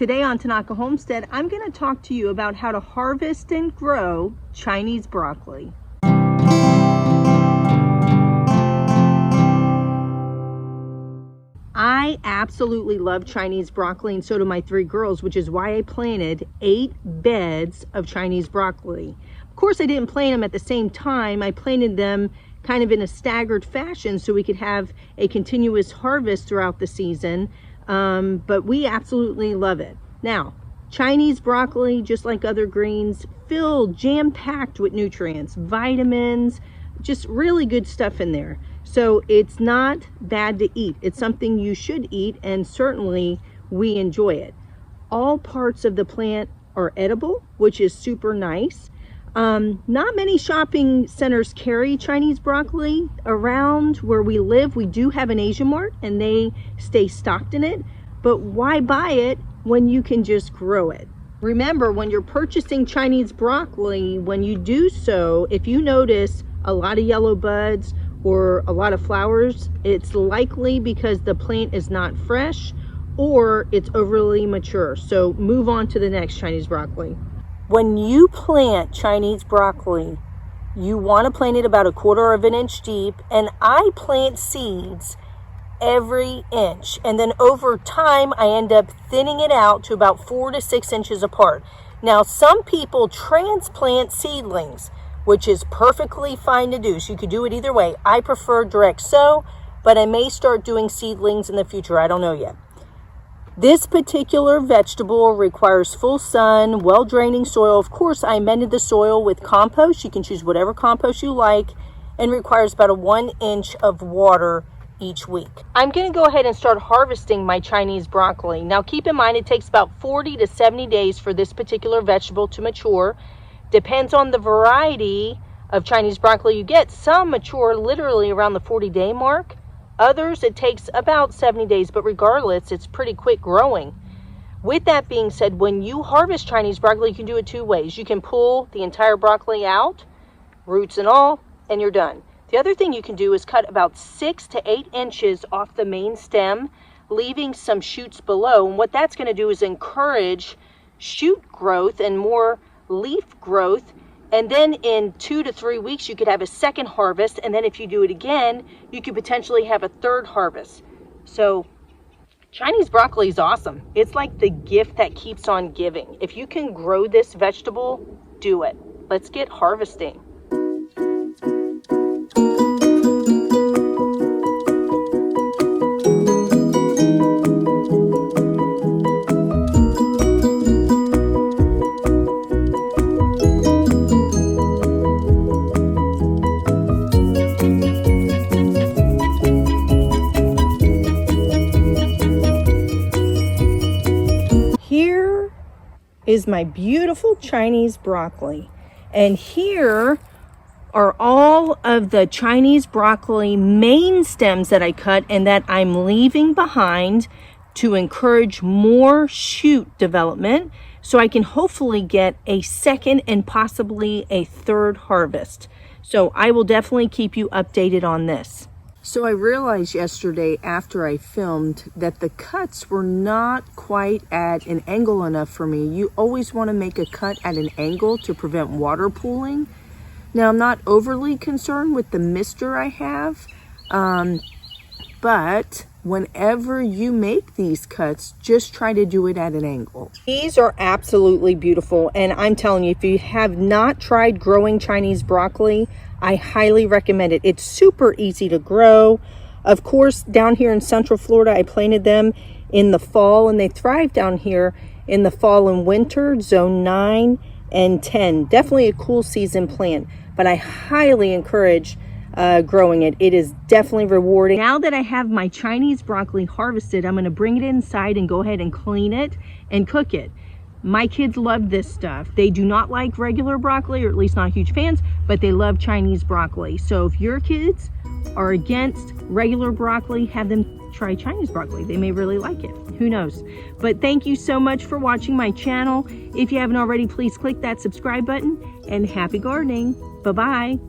Today on Tanaka Homestead, I'm going to talk to you about how to harvest and grow Chinese broccoli. I absolutely love Chinese broccoli, and so do my 3 girls, which is why I planted 8 beds of Chinese broccoli. Of course, I didn't plant them at the same time. I planted them kind of in a staggered fashion so we could have a continuous harvest throughout the season. But we absolutely love it. Now, Chinese broccoli, just like other greens, filled, jam-packed with nutrients, vitamins, just really good stuff in there. So it's not bad to eat. It's something you should eat, and certainly we enjoy it. All parts of the plant are edible, which is super nice. Not many shopping centers carry Chinese broccoli. Around where we live, we do have an Asian Mart, and they stay stocked in it. But why buy it when you can just grow it? Remember, when you're purchasing Chinese broccoli, when you do so, if you notice a lot of yellow buds or a lot of flowers, it's likely because the plant is not fresh or it's overly mature. So move on to the next Chinese broccoli. When you plant Chinese broccoli, you want to plant it about 1/4 of an inch deep, and I plant seeds every inch, and then over time I end up thinning it out to about 4 to 6 inches apart. Now, some people transplant seedlings, which is perfectly fine to do, so you could do it either way. I prefer direct sow, but I may start doing seedlings in the future. I don't know yet. This particular vegetable requires full sun, well-draining soil. Of course, I amended the soil with compost. You can choose whatever compost you like, and requires about 1 inch of water each week. I'm going to go ahead and start harvesting my Chinese broccoli. Now, keep in mind, it takes about 40 to 70 days for this particular vegetable to mature. Depends on the variety of Chinese broccoli you get. Some mature literally around the 40-day mark. Others, it takes about 70 days, but regardless, it's pretty quick growing. With that being said, when you harvest Chinese broccoli, you can do it 2 ways. You can pull the entire broccoli out, roots and all, and you're done. The other thing you can do is cut about 6 to 8 inches off the main stem, leaving some shoots below. And what that's going to do is encourage shoot growth and more leaf growth. And then in 2 to 3 weeks, you could have a second harvest. And then if you do it again, you could potentially have a third harvest. So Chinese broccoli is awesome. It's like the gift that keeps on giving. If you can grow this vegetable, do it. Let's get harvesting. Here is my beautiful Chinese broccoli, and here are all of the Chinese broccoli main stems that I cut and that I'm leaving behind to encourage more shoot development, so I can hopefully get a second and possibly a third harvest. So I will definitely keep you updated on this. So I realized yesterday after I filmed that the cuts were not quite at an angle enough for me. You always want to make a cut at an angle to prevent water pooling. Now, I'm not overly concerned with the mister I have, but whenever you make these cuts, just try to do it at an angle. These are absolutely beautiful, and I'm telling you, if you have not tried growing Chinese broccoli, I highly recommend it. It's super easy to grow. Of course, down here in Central Florida, I planted them in the fall, and they thrive down here in the fall and winter, zone 9 and 10. Definitely a cool season plant, but I highly encourage growing it. It is definitely rewarding. Now that I have my Chinese broccoli harvested, I'm going to bring it inside and go ahead and clean it and cook it. My kids love this stuff. They do not like regular broccoli, or at least not huge fans, but they love Chinese broccoli. So if your kids are against regular broccoli, have them try Chinese broccoli. They may really like it. Who knows? But thank you so much for watching my channel. If you haven't already, please click that subscribe button, and happy gardening. Bye-bye.